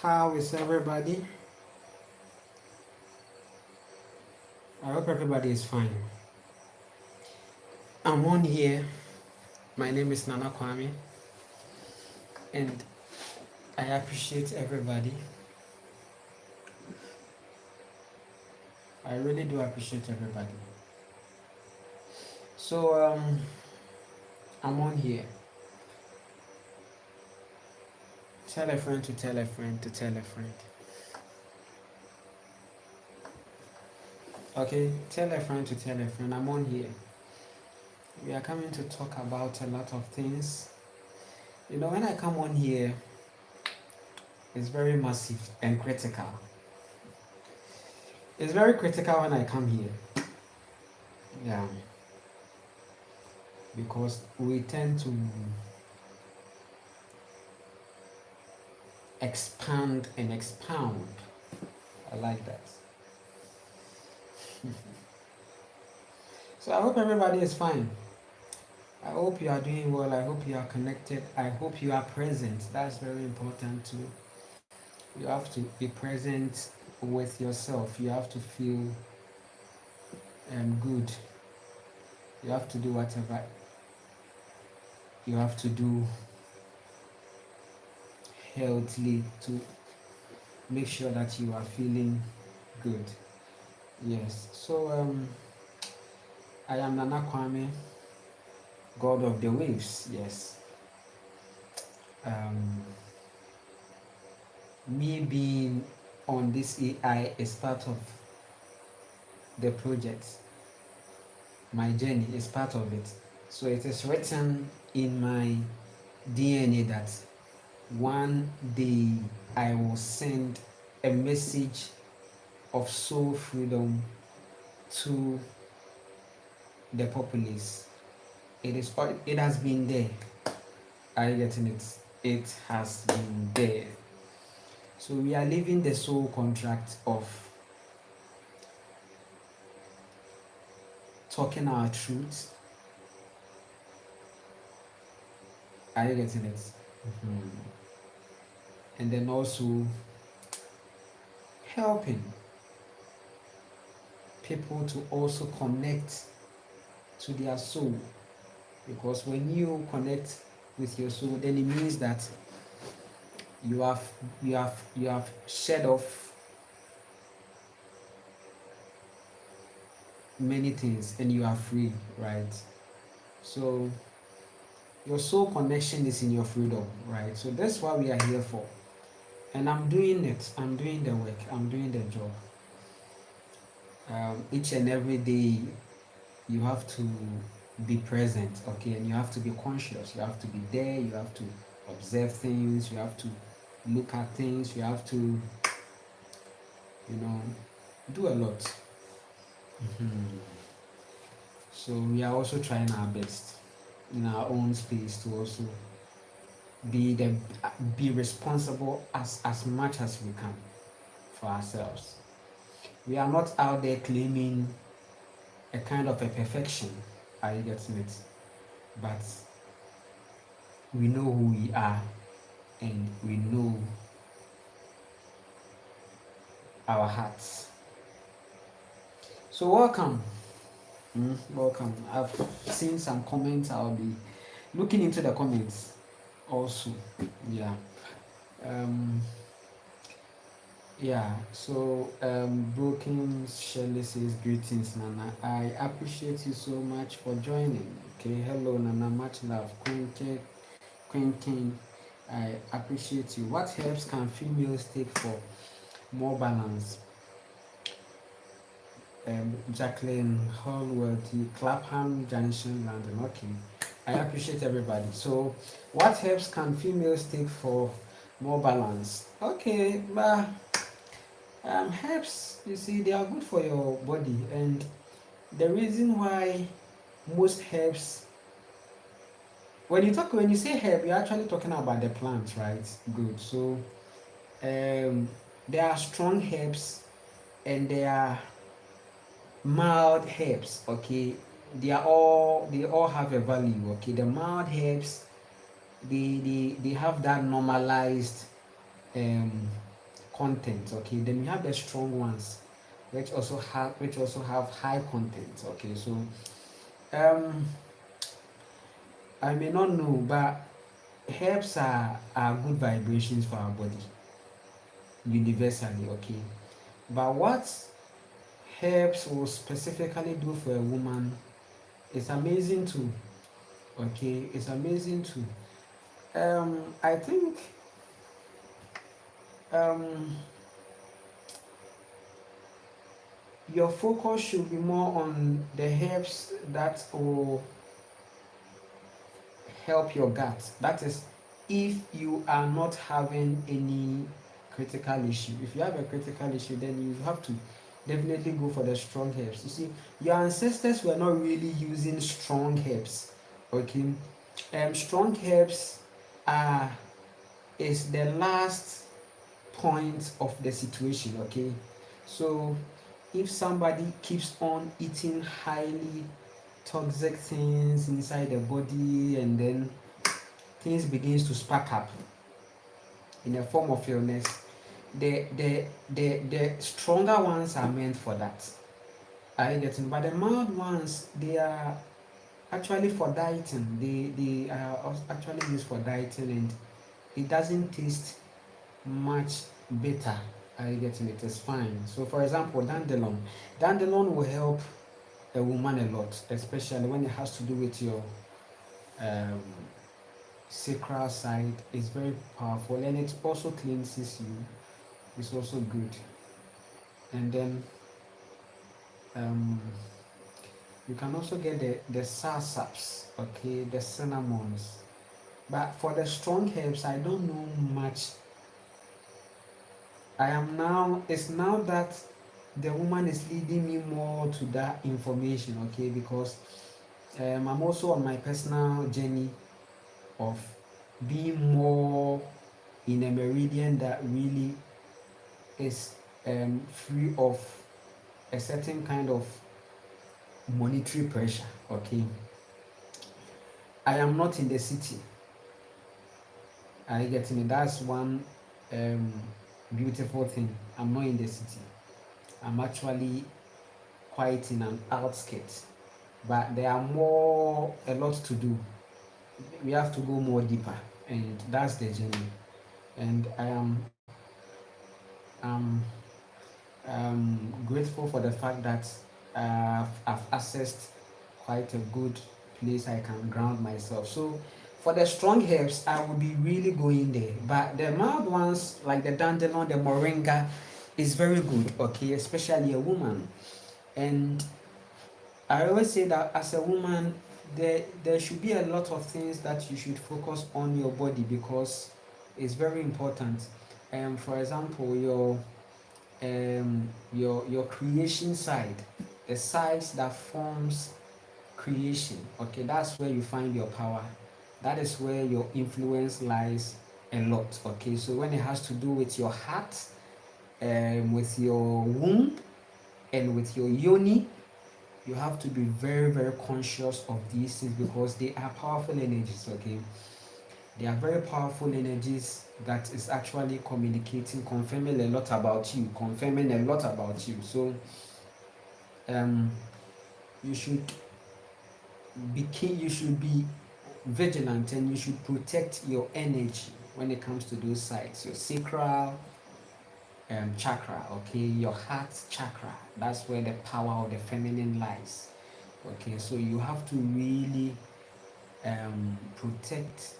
How is everybody? I hope everybody is fine. I'm on here. My name is Nana Kwame, and I appreciate everybody. I really do appreciate everybody. So I'm on here. Tell a friend to tell a friend to tell a friend. Okay, tell a friend to tell a friend. I'm on here. We are coming to talk about a lot of things. You know, when I come on here, it's very massive and critical. It's very critical when I come here. Yeah. Because we tend to expand and expound. I like that. So I hope everybody is fine. I hope you are doing well. I hope you are connected. I hope you are present. That's very important too. You have to be present with yourself. You have to feel good. You have to do whatever you have to do healthily to make sure that you are feeling good. Yes. So I am Nana Kwame, God of the Waves. Yes. Me being on this AI is part of the project. My journey is part of it. So it is written in my DNA that one day I will send a message of soul freedom to the populace. It has been there. Are you getting it? It has been there. So we are living the soul contract of talking our truth. Are you getting it? Mm-hmm. And then also helping people to also connect to their soul. Because when you connect with your soul, then it means that you have shed off many things and you are free, right? So your soul connection is in your freedom, right? So that's what we are here for. And I'm doing it. I'm doing the work. I'm doing the job. Each and every day you have to be present, okay? And you have to be conscious. You have to be there. You have to observe things. You have to look at things. You have to, do a lot. Mm-hmm. So we are also trying our best in our own space to also be responsible as much as we can for ourselves. We are not out there claiming a kind of a perfection. Are you getting it? But we know who we are and we know our hearts. So welcome. Welcome. I've seen some comments. I'll be looking into the comments also. Yeah. So Broken Shelley says greetings, Nana. I appreciate you so much for joining. Okay, hello Nana, much love. Queen King, I appreciate you. What helps can females take for more balance? Jacqueline Hallworthy, Clapham Junction, London. Okay, I appreciate everybody. So what helps can females take for more balance? Okay, but herbs, you see, they are good for your body, and the reason why most herbs, when you say herb, you're actually talking about the plant, right? Good. So there are strong herbs and there are mild herbs. Okay, they all have a value. Okay, the mild herbs, they have that normalized content. Okay, then we have the strong ones, which also have high content. Okay, so I may not know, but herbs are good vibrations for our body universally. Okay, but what herbs will specifically do for a woman is amazing too. Okay, it's amazing too. I think um your focus should be more on the herbs that will help your gut. That is, if you are not having any critical issue. If you have a critical issue, then you have to definitely go for the strong herbs. You see, your ancestors were not really using strong herbs. Okay, strong herbs are is the last point of the situation. Okay, so if somebody keeps on eating highly toxic things inside the body, and then things begins to spark up in a form of illness, the stronger ones are meant for that. Are you getting? But the mild ones, they are actually for dieting. They are actually used for dieting, and it doesn't taste much bitter. Are you getting? It is fine. So for example, dandelion will help a woman a lot, especially when it has to do with your um, sacral side. Is very powerful, and it also cleanses you. It's also good. And then um, you can also get the sarsaps, okay, the cinnamons. But for the strong herbs, I don't know much. It's now that the woman is leading me more to that information, okay, because I'm also on my personal journey of being more in a meridian that really is free of a certain kind of monetary pressure. Okay, I am not in the city. Are you getting it? That's one um, beautiful thing. I'm not in the city. I'm actually quite in an outskirts, but there are a lot to do. We have to go more deeper, and that's the journey. And I am um, grateful for the fact that I've accessed quite a good place I can ground myself. So for the strong herbs, I will be really going there. But the mild ones, like the dandelion, the moringa, is very good, okay, especially a woman. And I always say that as a woman, there should be a lot of things that you should focus on your body, because it's very important. For example, your creation side, the sides that forms creation. Okay, that's where you find your power. That is where your influence lies a lot. Okay, so when it has to do with your heart, with your womb, and with your yoni, you have to be very, very conscious of these things, because they are powerful energies. Okay, they are very powerful energies that is actually communicating, confirming a lot about you, So um you should you should be vigilant, and you should protect your energy when it comes to those sides, your sacral chakra, okay, your heart chakra. That's where the power of the feminine lies. Okay, so you have to really protect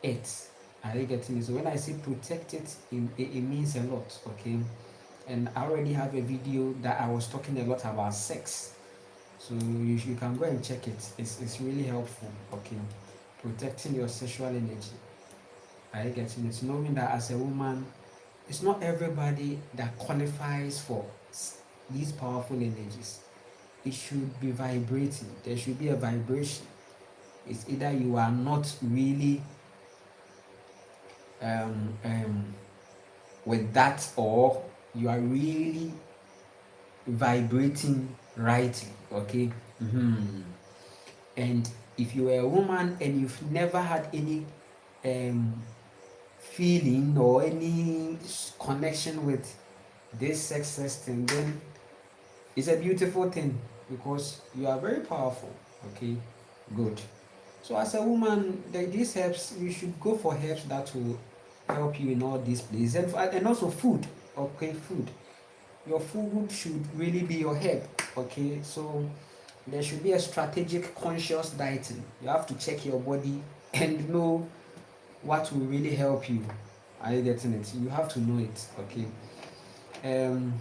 it. Are you getting it? So when I say protect it, it means a lot. Okay, and I already have a video that I was talking a lot about sex, so you can go and check it. It's really helpful. Okay, protecting your sexual energy. Are you getting it? Knowing that as a woman, it's not everybody that qualifies for these powerful energies. It should be vibrating. There should be a vibration. It's either you are not really with that, or you are really vibrating rightly. Okay. And if you are a woman and you've never had any feeling or any connection with this sex system, then it's a beautiful thing because you are very powerful. Okay, good. So as a woman, these herbs, you should go for herbs that will help you in all these places, and also food. Okay, food. Your food should really be your herb. Okay, so there should be a strategic, conscious dieting. You have to check your body and know what will really help you. Are you getting it? You have to know it. Okay. Um,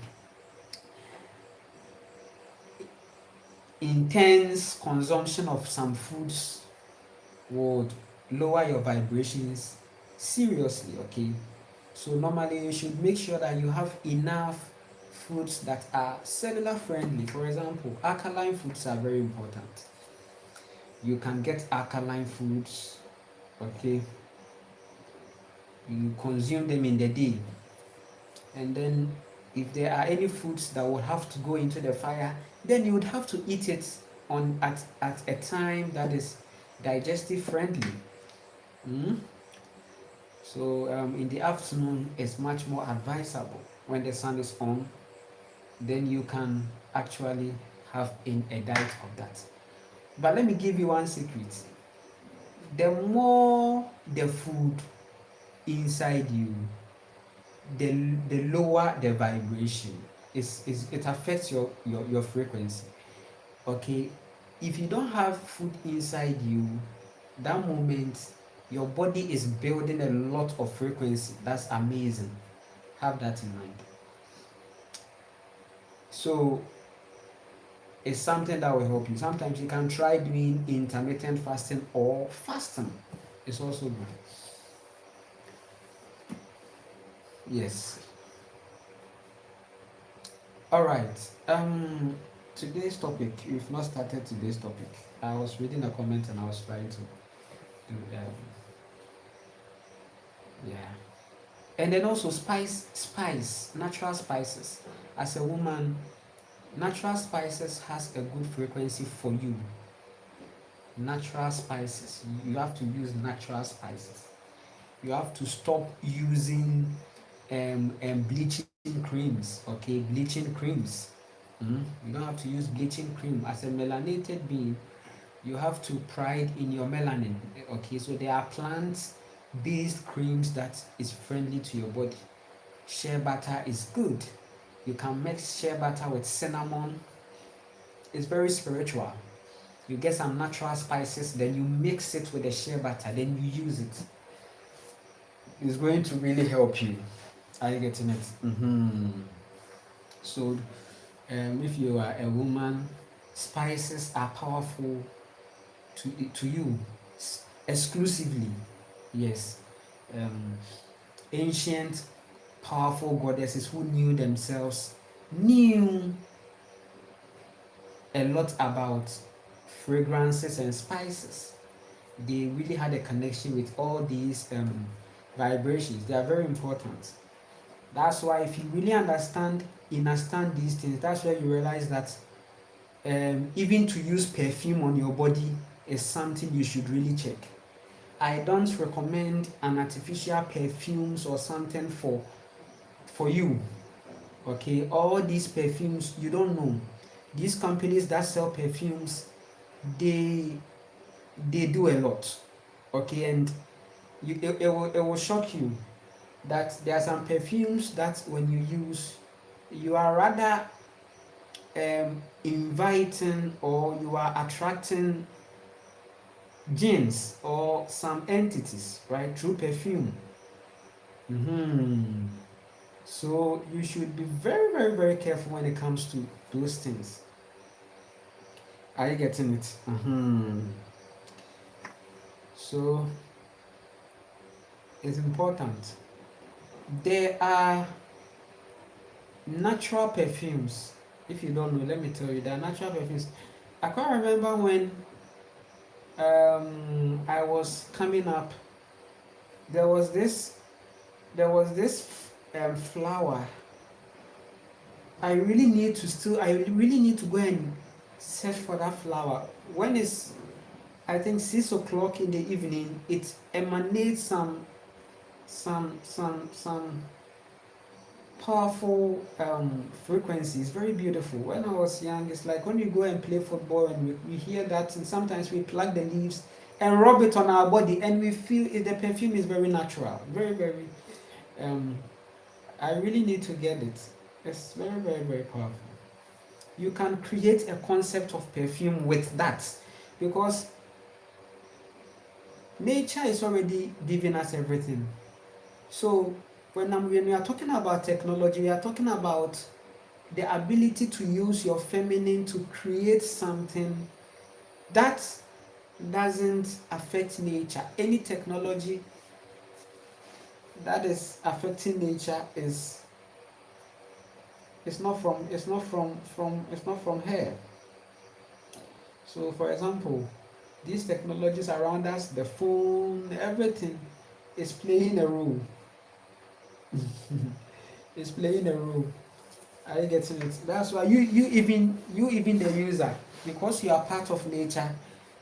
Intense consumption of some foods would lower your vibrations seriously. Okay, so normally you should make sure that you have enough foods that are cellular friendly. For example, alkaline foods are very important. You can get alkaline foods. Okay, you consume them in the day, and then if there are any foods that would have to go into the fire, then you would have to eat it at a time that is digestive friendly. So in the afternoon it's much more advisable when the sun is on, then you can actually have a diet of that. But let me give you one secret. The more the food inside you, the lower the vibration. It affects your frequency. Okay, if you don't have food inside you, that moment your body is building a lot of frequency. That's amazing. Have that in mind. So it's something that will help you. Sometimes you can try doing intermittent fasting or fasting. It's also good. Yes. All right. Today's topic. We've not started today's topic. I was reading a comment and I was trying to do yeah. And then also spice, natural spices. As a woman, natural spices has a good frequency for you. Natural spices. You have to use natural spices. You have to stop using bleaching creams. Okay, bleaching creams. You don't have to use bleaching cream. As a melanated being, you have to pride in your melanin. Okay, so there are plant-based creams that is friendly to your body. Shea butter is good. You can mix shea butter with cinnamon. It's very spiritual. You get some natural spices, then you mix it with the shea butter, then you use it. It's going to really help you. Are you getting it? So if you are a woman, spices are powerful to you exclusively. Yes. Ancient powerful goddesses who knew themselves knew a lot about fragrances and spices. They really had a connection with all these vibrations. They are very important. That's why if you really understand these things, that's why you realize that even to use perfume on your body is something you should really check. I don't recommend an artificial perfumes or something for you. Okay, all these perfumes, you don't know. These companies that sell perfumes, they do a lot. Okay, and it will shock you that there are some perfumes that when you use, you are rather inviting or you are attracting jinns or some entities, right, through perfume. So you should be very, very, very careful when it comes to those things. Are you getting it? So it's important. There are natural perfumes. If you don't know, let me tell you, there are natural perfumes. I can't remember when I was coming up. There was this flower. I really need to go and search for that flower. When it's, I think, 6 o'clock in the evening, it emanates some some powerful frequencies. Very beautiful. When I was young, it's like when we go and play football and we hear that, and sometimes we pluck the leaves and rub it on our body, and we feel it, the perfume is very natural. Very, very. I really need to get it. It's very, very, very powerful. You can create a concept of perfume with that, because nature is already giving us everything. So when we are talking about technology, we are talking about the ability to use your feminine to create something that doesn't affect nature. Any technology that is affecting nature is not from here. So for example, these technologies around us, the phone, everything is playing a role. It's playing a role. Are you getting it? That's why you even the user, because you are part of nature,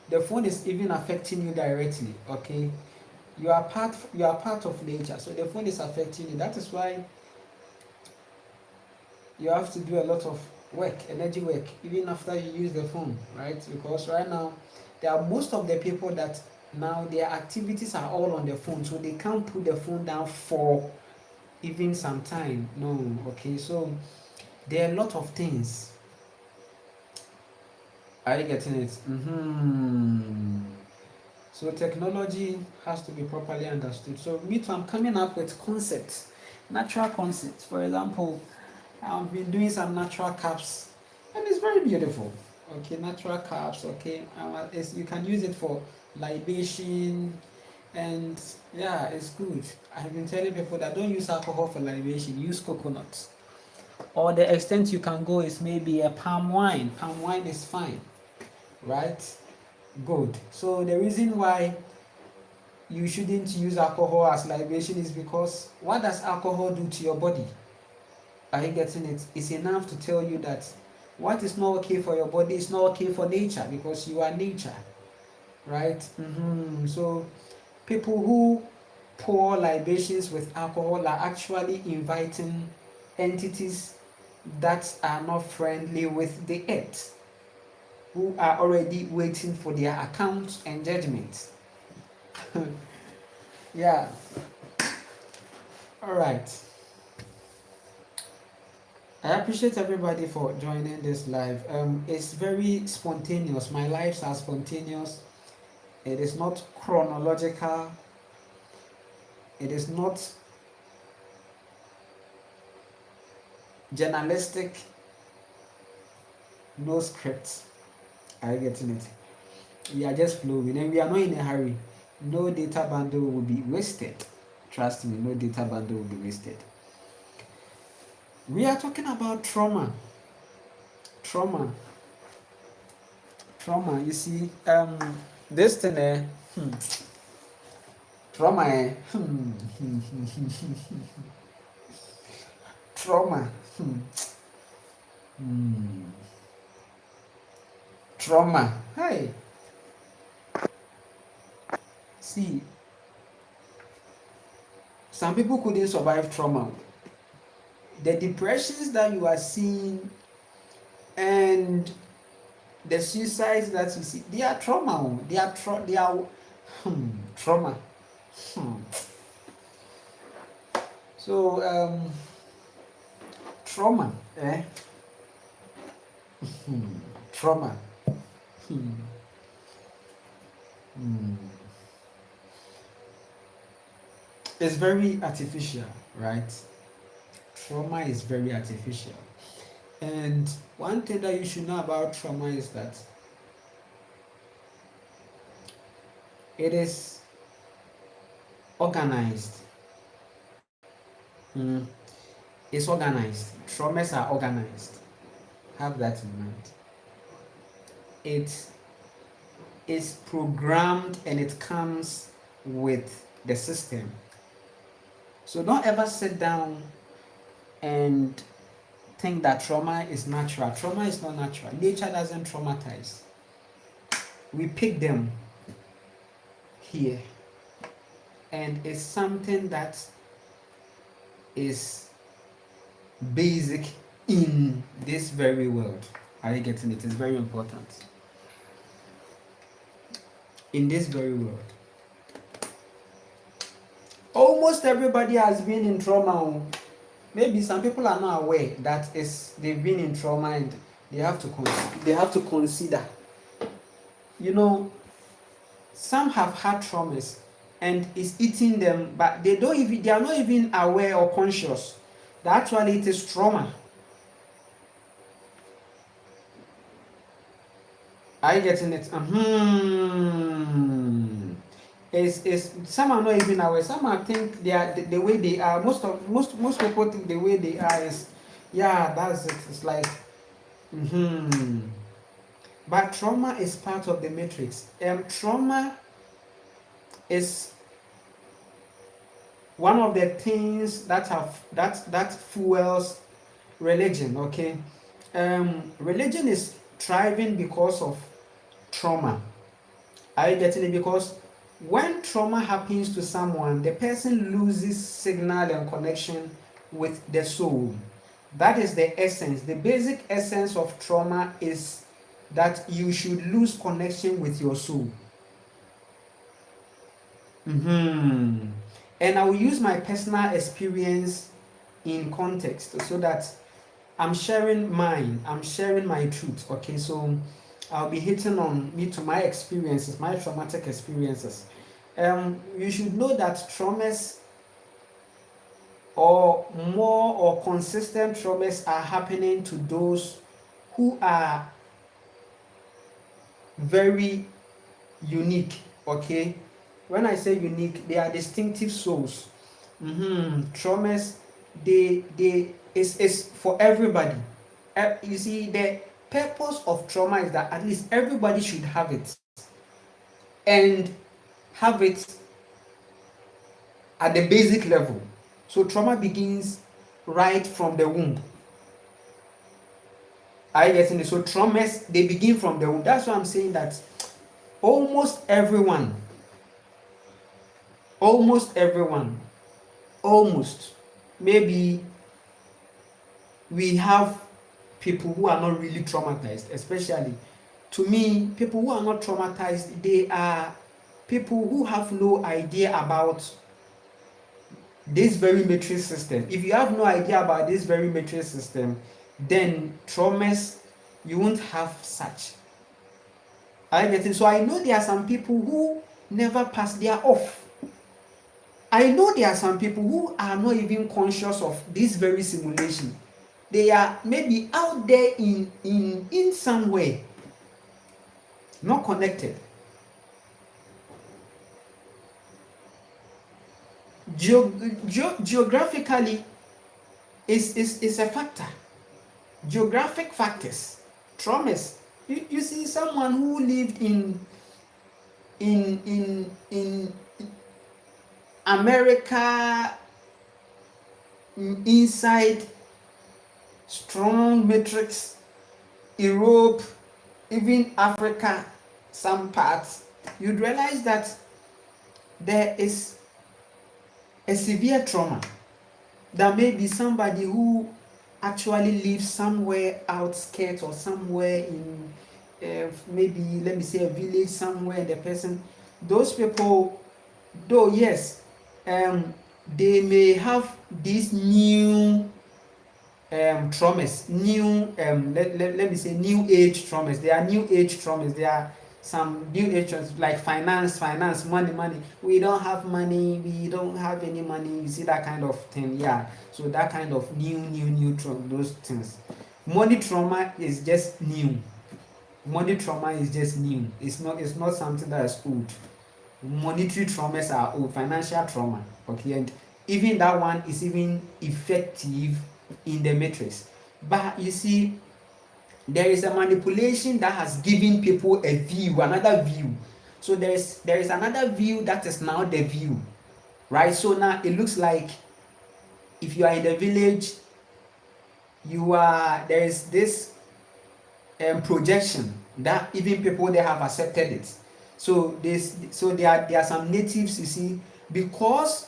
the phone is even affecting you directly. Okay, you are part of nature, so the phone is affecting you. That is why you have to do a lot of work, energy work, even after you use the phone, right? Because right now there are most of the people that now their activities are all on the phone, so they can't put the phone down for even some time. No. Okay, so there are a lot of things. Are you getting it? So technology has to be properly understood. So me too, I'm coming up with concepts, natural concepts. For example, I've been doing some natural cups, and it's very beautiful. Okay, natural cups. Okay, you can use it for libation, and yeah, it's good. I've been telling people that don't use alcohol for libation. Use coconut. Or the extent you can go is maybe a palm wine. Palm wine is fine, right? Good. So the reason why you shouldn't use alcohol as libation is because what does alcohol do to your body? Are you getting it? It's enough to tell you that what is not okay for your body is not okay for nature, because you are nature, right? So people who pour libations with alcohol are actually inviting entities that are not friendly with the earth, who are already waiting for their accounts and judgments. Yeah. All right. I appreciate everybody for joining this live. It's very spontaneous. My lives are spontaneous. It is not chronological. It is not journalistic. No script. Are you getting it? We are just flowing, and we are not in a hurry. No data bundle will be wasted. Trust me, no data bundle will be wasted. We are talking about trauma. Trauma. You see, this thing, trauma, trauma, trauma. Hey, see, some people couldn't survive trauma. The depressions that you are seeing and the suicides that you see, they are trauma. They are trauma. So trauma, trauma. It's very artificial, right? Trauma is very artificial. And one thing that you should know about trauma is that it is organized. It's organized. Traumas are organized. Have that in mind. It is programmed and it comes with the system. So don't ever sit down and think that trauma is natural. Trauma is not natural. Nature doesn't traumatize. We pick them here. and it's something that is basic in this very world. Are you getting it? It's very important in this very world. Almost everybody has been in trauma. Maybe some people are not aware that they've been in trauma, and they have to consider. You know, some have had traumas and it's eating them, but they are not even aware or conscious that actually it is trauma. Are you getting it? Is some are not even aware. Some are think they are the way they are. Most people think the way they are is, yeah, that's it. It's like but trauma is part of the matrix. Trauma is one of the things that fuels religion. Okay, religion is thriving because of trauma. Are you getting it? Because when trauma happens to someone, the person loses signal and connection with the soul. That is the essence. The basic essence of trauma is that you should lose connection with your soul. And I will use my personal experience in context so that I'm sharing my truth. Okay, so I'll be hitting on my experiences, my traumatic experiences. You should know that traumas or more or consistent traumas are happening to those who are very unique. Okay, when I say unique, they are distinctive souls. Traumas, they is for everybody. You see, the purpose of trauma is that at least everybody should have it, and have it at the basic level. So trauma begins right from the womb. Are you getting it? So traumas, they begin from the womb. That's why I'm saying that almost everyone, maybe we have people who are not really traumatized. Especially to me, people who are not traumatized, they are people who have no idea about this very matrix system. If you have no idea about this very matrix system, then traumas, you won't have such. I get it. So I know there are some people who never pass, they are off. I know there are some people who are not even conscious of this very simulation. They are maybe out there in some way, not connected. Geographically is a factor. Geographic factors, traumas. You see someone who lived in America, inside strong matrix, Europe, even Africa, some parts, you'd realize that there is a severe trauma. There may be somebody who actually lives somewhere outskirts or somewhere in maybe, let me say, a village somewhere. The person, those people, though yes, they may have these new traumas, new let me say new age traumas. They are new age traumas. There are some new age traumas like finance, money. We don't have money, we don't have any money. You see that kind of thing, yeah. So that kind of new trauma, those things. Money trauma is just new. It's not something that is old. Monetary traumas are old. Financial trauma, okay, and even that one is even effective in the matrix. But you see, there is a manipulation that has given people a view, another view. So there is another view that is now the view, right? So now it looks like if you are in the village, there is this projection that even people, they have accepted it. So there are some natives, you see, because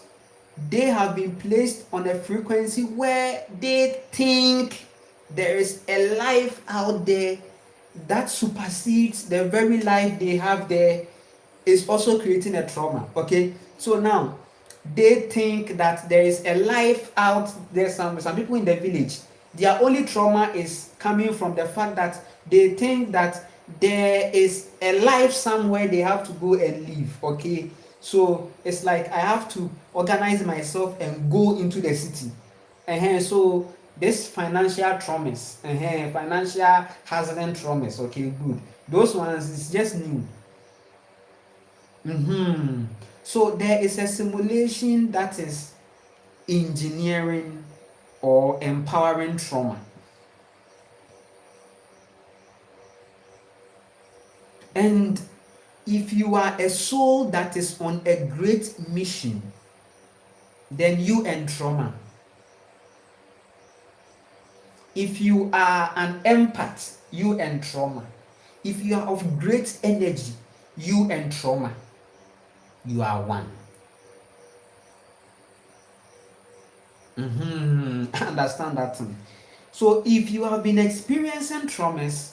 they have been placed on a frequency where they think there is a life out there that supersedes the very life they have there, is also creating a trauma. Okay, so now they think that there is a life out there. Some people in the village, their only trauma is coming from the fact that they think that there is a life somewhere they have to go and live. Okay, so it's like I have to organize myself and go into the city. So this financial traumas, financial hazard traumas, okay, good, those ones is just new. So there is a simulation that is engineering or empowering trauma. And if you are a soul that is on a great mission, then you and trauma. If you are an empath, you and trauma. If you are of great energy, you and trauma, you are one. Understand that thing. So if you have been experiencing traumas,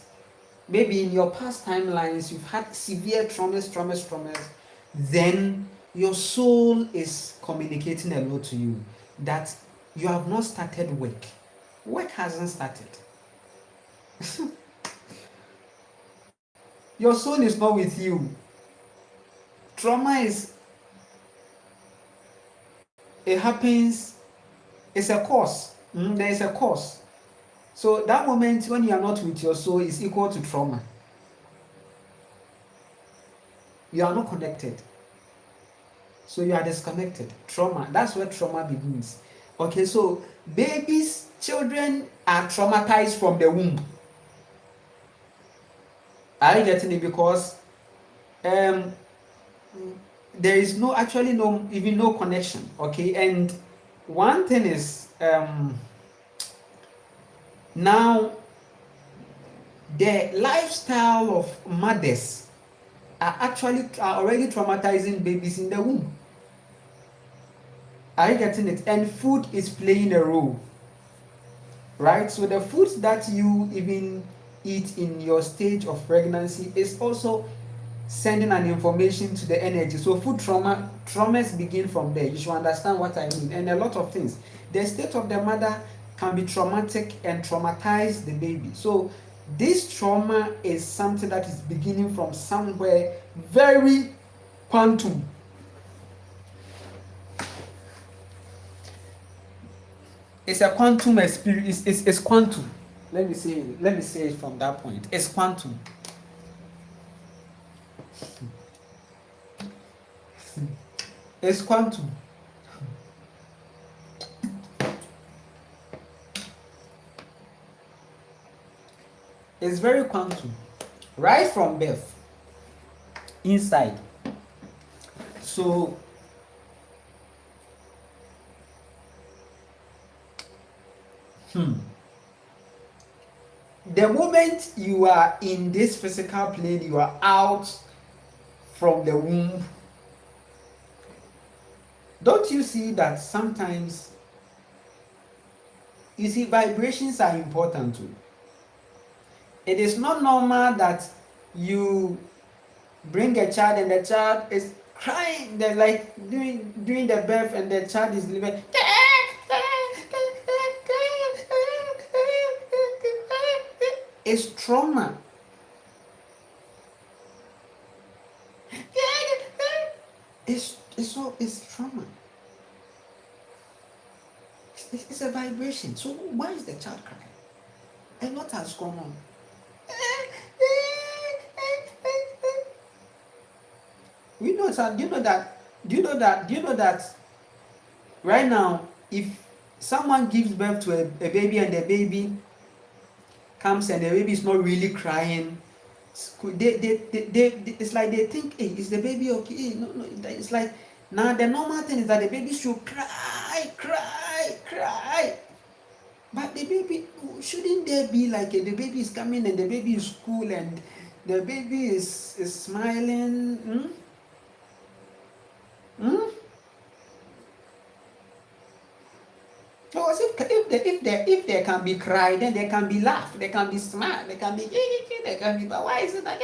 maybe in your past timelines you've had severe traumas, then your soul is communicating a lot to you that you have not started work. Work hasn't started. Your soul is not with you. Trauma it happens, it's a cause. There is a cause. So that moment when you are not with your soul is equal to trauma. You are not connected. So you are disconnected. Trauma, that's where trauma begins. Okay, so babies, children are traumatized from the womb. Are you getting it? Because there is no connection. Okay, and one thing is now the lifestyle of mothers are already traumatizing babies in the womb. Are you getting it? And food is playing a role, right? So the foods that you even eat in your stage of pregnancy is also sending an information to the energy. So food traumas begin from there. You should understand what I mean. And a lot of things. The state of the mother can be traumatic and traumatize the baby. So this trauma is something that is beginning from somewhere very quantum. It's a quantum experience. It's quantum. Let me say it from that point. It's quantum. It's quantum. It's very quantum. Right from birth. Inside. So the moment you are in this physical plane, you are out from the womb. Don't you see that sometimes, you see, vibrations are important too. It is not normal that you bring a child and the child is crying. They're like during the birth and the child is living. It's trauma. It's trauma. It's a vibration. So why is the child crying? And what has gone on? Do you know that right now, if someone gives birth to a baby and the baby comes and the baby is not really crying, it's like they think, hey, is the baby okay? No, it's like, now the normal thing is that the baby should cry. But the baby, shouldn't there be like the baby is coming and the baby is cool and the baby is smiling? Because if there can be cry, then there can be laugh, there can be smile, there can be there can be. But why is it like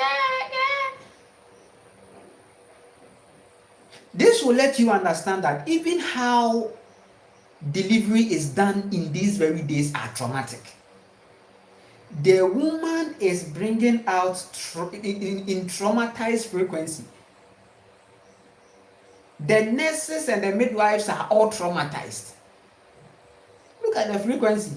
This will let you understand that even how delivery is done in these very days are traumatic. The woman is bringing out in traumatized frequency. The nurses and the midwives are all traumatized. Look at the frequency.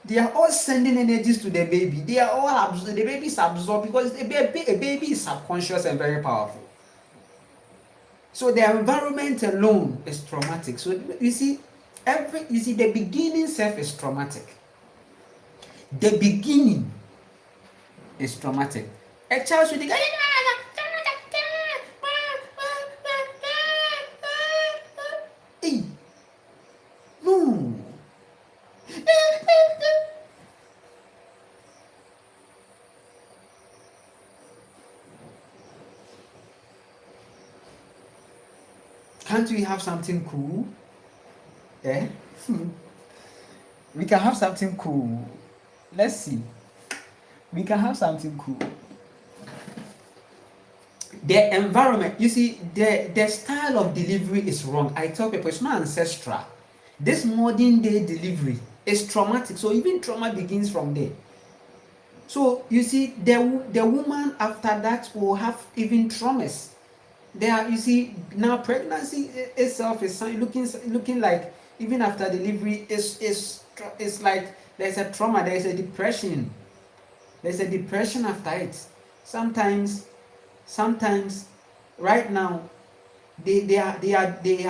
They are all sending energies to the baby. They are all the baby is absorbed because a baby is subconscious and very powerful. So the environment alone is traumatic. So you see, the beginning self is traumatic. The beginning is traumatic. A child should go, no. Can't we have something cool? Eh? We can have something cool. Let's see. We can have something cool. The environment, you see, the style of delivery is wrong. I tell people it's not ancestral. This modern day delivery is traumatic. So even trauma begins from there. So you see, the woman after that will have even traumas. There, you see, now pregnancy itself is looking like even after delivery is like there's a trauma, there's a depression. There's a depression after it. Sometimes right now they are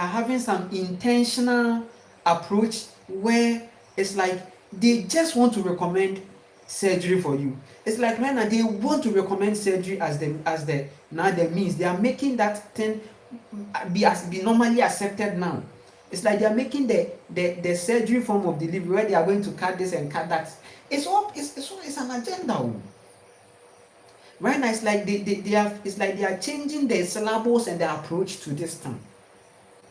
having some intentional approach where it's like they just want to recommend surgery for you. It's like right now they want to recommend surgery as the means. They are making that thing be normally accepted now. It's like they are making the surgery form of delivery where they are going to cut this and cut that. It's an agenda. Right now it's like they are changing the syllables and the approach to this thing.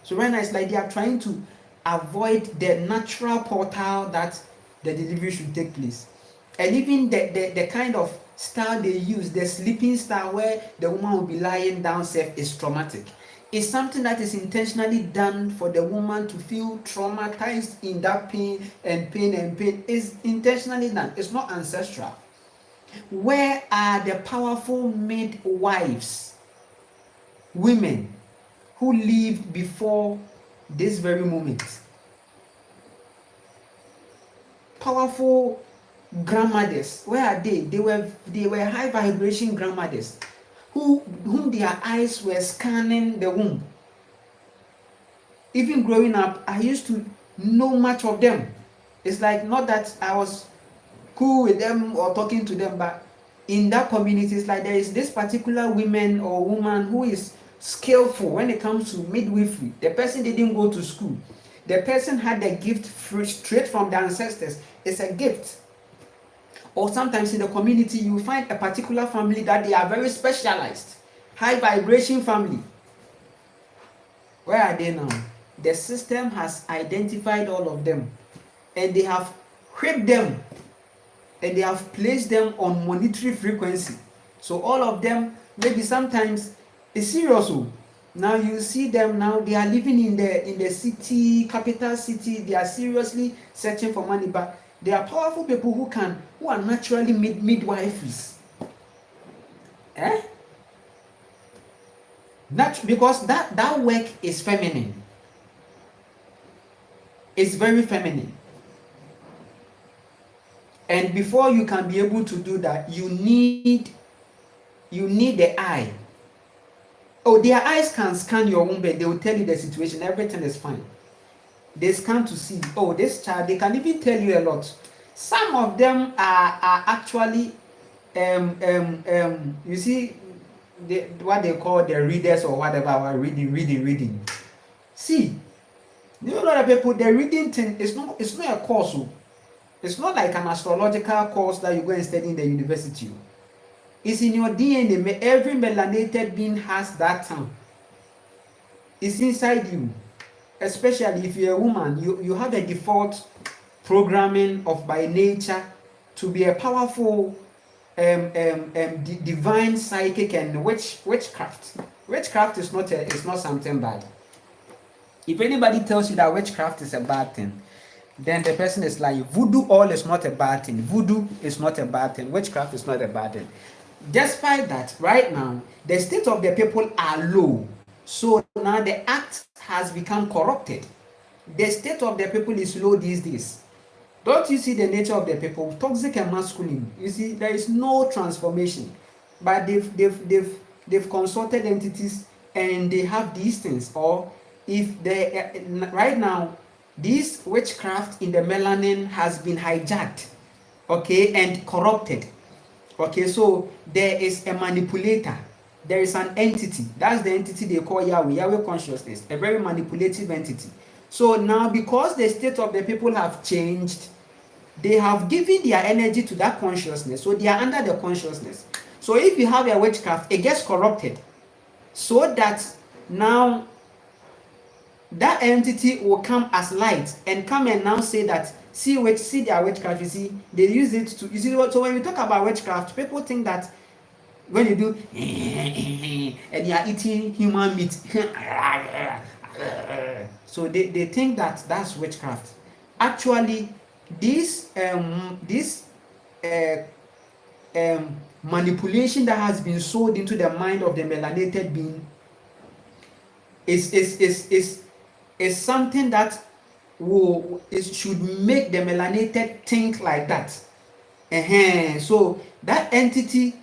So right now it's like they are trying to avoid the natural portal that the delivery should take place. And even the kind of style they use, the sleeping style where the woman will be lying down safe, is traumatic. It's something that is intentionally done for the woman to feel traumatized in that pain. It's intentionally done. It's not ancestral. Where are the powerful midwives, women who lived before this very moment? Powerful grandmothers, where are they? They were high vibration grandmothers whom their eyes were scanning the womb. Even growing up, I used to know much of them. It's like not that I was cool with them or talking to them, but in that community it's like there is this particular woman or woman who is skillful when it comes to midwifery. The person didn't go to school. The person had the gift straight from the ancestors. It's a gift. Or sometimes in the community you find a particular family that they are very specialized, high vibration family. Where are they now? The system has identified all of them and they have whipped them and they have placed them on monetary frequency. So all of them, maybe sometimes it's serious. Now you see them now, they are living in the city, capital city, they are seriously searching for money, but they are powerful people who are naturally midwives. Because that work is feminine. It's very feminine. And before you can be able to do that, you need the eye. Oh, their eyes can scan your womb, but they will tell you the situation, everything is fine. They scan to see, oh, this child, they can even tell you a lot. Some of them are actually you see what they call the readers or whatever, reading. See, you know, a lot of people, the reading thing it's not a course. It's not like an astrological course that you go and study in the university. It's in your DNA. Every melanated being has that tongue. It's inside you. especially if you're a woman, you have a default programming of by nature to be a powerful divine psychic and witchcraft. Witchcraft is not something bad. If anybody tells you that witchcraft is a bad thing, then the person is lying. Voodoo all is not a bad thing. Voodoo is not a bad thing. Witchcraft is not a bad thing. Despite that, right now, the state of the people are low. So now the act has become corrupted. The state of the people is low these days. Don't you see the nature of the people? Toxic and masculine. You see, there is no transformation. But they've consulted entities and they have these things. Or if they right now, this witchcraft in the melanin has been hijacked, okay, and corrupted. Okay, so there is a manipulator. There is an entity. That's the entity they call Yahweh, Yahweh consciousness, a very manipulative entity. So now, because the state of the people have changed, they have given their energy to that consciousness. So they are under the consciousness. So if you have a witchcraft, it gets corrupted. So that now that entity will come as light and come and now say that, see their witchcraft, you see, they use it to, you see, so when we talk about witchcraft, people think that when you do and you are eating human meat, so they think that that's witchcraft. Actually, this manipulation that has been sold into the mind of the melanated being is something that should make the melanated think like that. So that entity,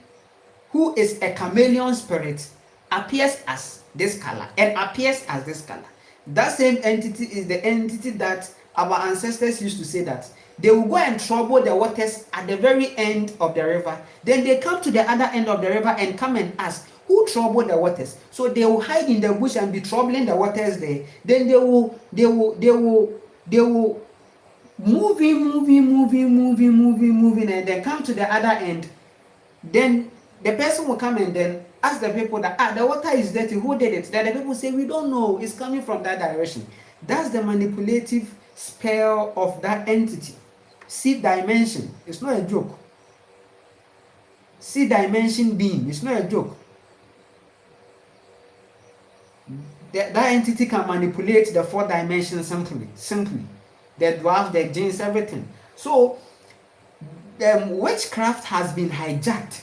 who is a chameleon spirit, appears as this color and appears as this color. That same entity is the entity that our ancestors used to say that they will go and trouble the waters at the very end of the river. Then they come to the other end of the river and come and ask, who troubled the waters? So they will hide in the bush and be troubling the waters there. Then they will moving, and then come to the other end. Then the person will come and then ask the people that the water is dirty, who did it? Then the people say, we don't know, it's coming from that direction. That's the manipulative spell of that entity. Seed dimension, it's not a joke. Seed dimension being, it's not a joke. That entity can manipulate the 4 dimensions simply. The dwarf, the genes, everything. So witchcraft has been hijacked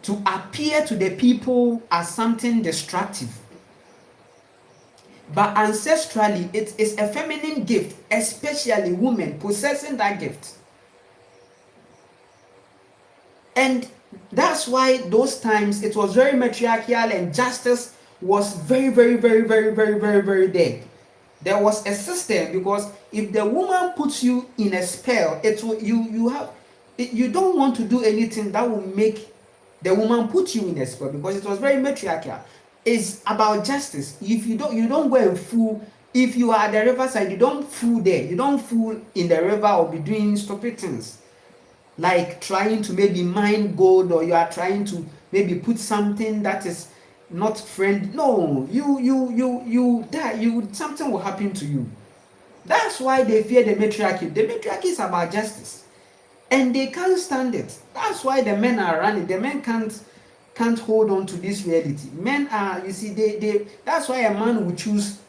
to appear to the people as something destructive. But ancestrally, it is a feminine gift, especially women possessing that gift. And that's why those times it was very matriarchal and justice was very there. There was a system, because if the woman puts you in a spell, it will, you don't want to do anything that will make the woman put you in a spell, because it was very matriarchal. It's about justice. If you don't go and fool. If you are at the riverside, you don't fool there. You don't fool in the river or be doing stupid things, like trying to maybe mine gold, or you are trying to maybe put something that is not friendly. No, you die. Something will happen to you. That's why they fear the matriarchy. The matriarchy is about justice, and they can't stand it. That's why the men are running. The men can't hold on to this reality. Men are, you see, they that's why a man will choose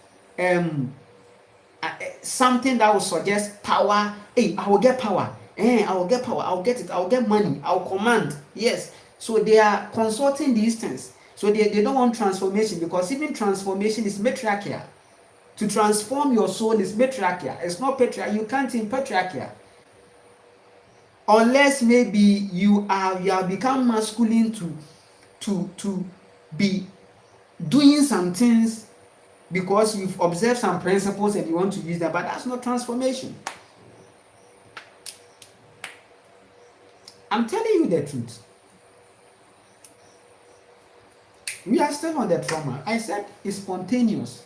something that will suggest power. Hey, I will get power. I will get power. I'll get it. I'll get money. I'll command. Yes. So they are consulting these things. So they don't want transformation, because even transformation is matriarchal. To transform your soul is matriarchal. It's not patriarchal. You can't in patriarchal. Unless maybe you have become masculine to be doing some things because you've observed some principles and you want to use them, but that's not transformation. I'm telling you the truth. We are still on the trauma. I said it's spontaneous.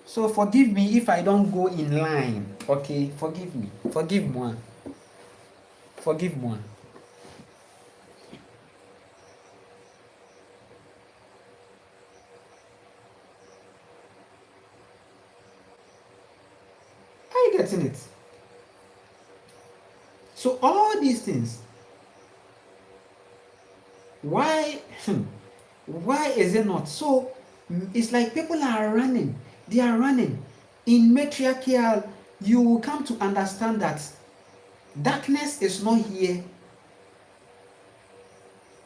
So forgive me if I don't go in line. Okay, forgive me. Forgive moi. Forgive moi. you getting it? So all these things, why why is it not? So it's like people are running. They are running. In matriarchal, you will come to understand that darkness is not here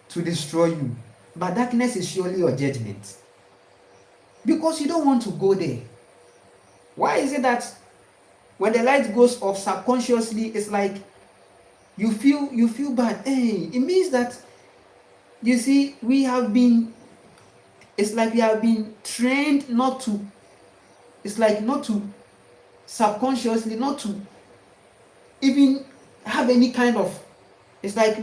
to destroy you, but darkness is surely your judgment, because you don't want to go there. Why is it that when the light goes off subconsciously, it's like you feel bad? Hey, it means that, you see, it's like we have been trained not to, it's like not to subconsciously, not to even have any kind of, it's like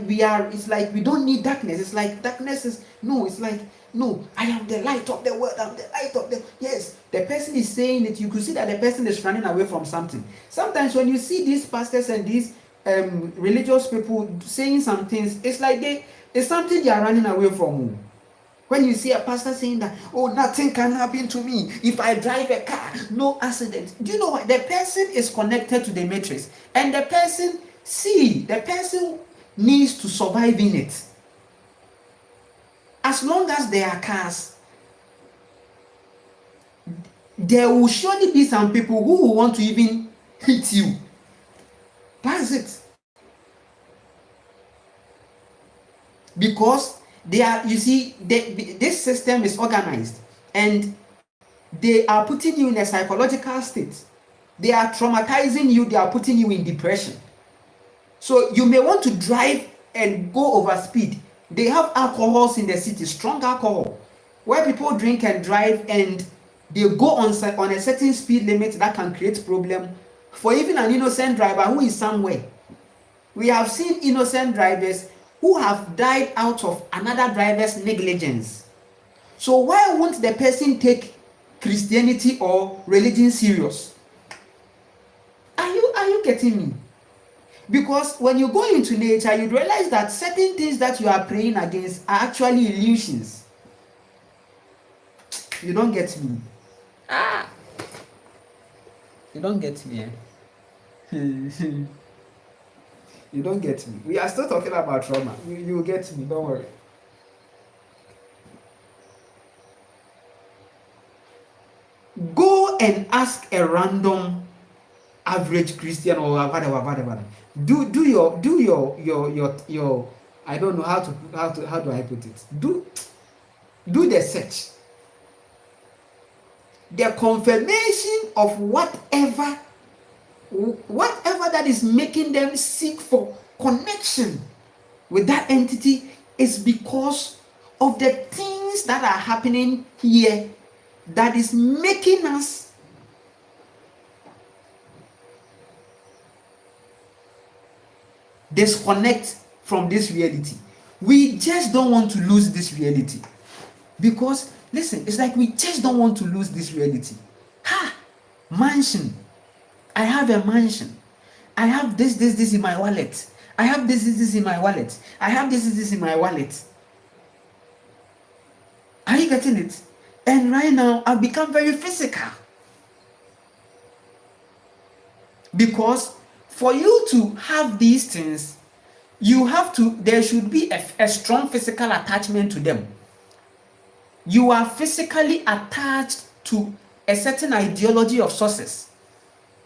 we don't need darkness. It's like darkness is, no, it's like, no, I am the light of the world, I'm the light of the, yes, the person is saying it. You could see that the person is running away from something. Sometimes when you see these pastors and these religious people saying some things, it's like it's something they are running away from. When you see a pastor saying that, oh, nothing can happen to me if I drive a car, no accident. Do you know what? The person is connected to the matrix, and the person needs to survive in it. As long as there are cars, there will surely be some people who will want to even hit you. That's it. Because they are, you see, this system is organized, and they are putting you in a psychological state. They are traumatizing you. They are putting you in depression. So you may want to drive and go over speed. They have alcohols in the city, strong alcohol, where people drink and drive, and they go on a certain speed limit that can create problem for even an innocent driver who is somewhere. We have seen innocent drivers who have died out of another driver's negligence. So why won't the person take Christianity or religion serious? Are you getting me? Because when you go into nature, you realize that certain things that you are praying against are actually illusions. You don't get me. You don't get me. You don't get me. We are still talking about trauma. You will get me, don't worry. Go and ask a random average Christian or whatever. Do your I don't know how do I put it. Do the search. The confirmation of whatever that is making them seek for connection with that entity is because of the things that are happening here that is making us disconnect from this reality. We just don't want to lose this reality, because listen, it's like we just don't want to lose this reality. Mansion. I have a mansion. I have this in my wallet. I have this in my wallet. I have this in my wallet. Are you getting it? And right now I've become very physical, because for you to have these things, there should be a strong physical attachment to them. You are physically attached to a certain ideology of success.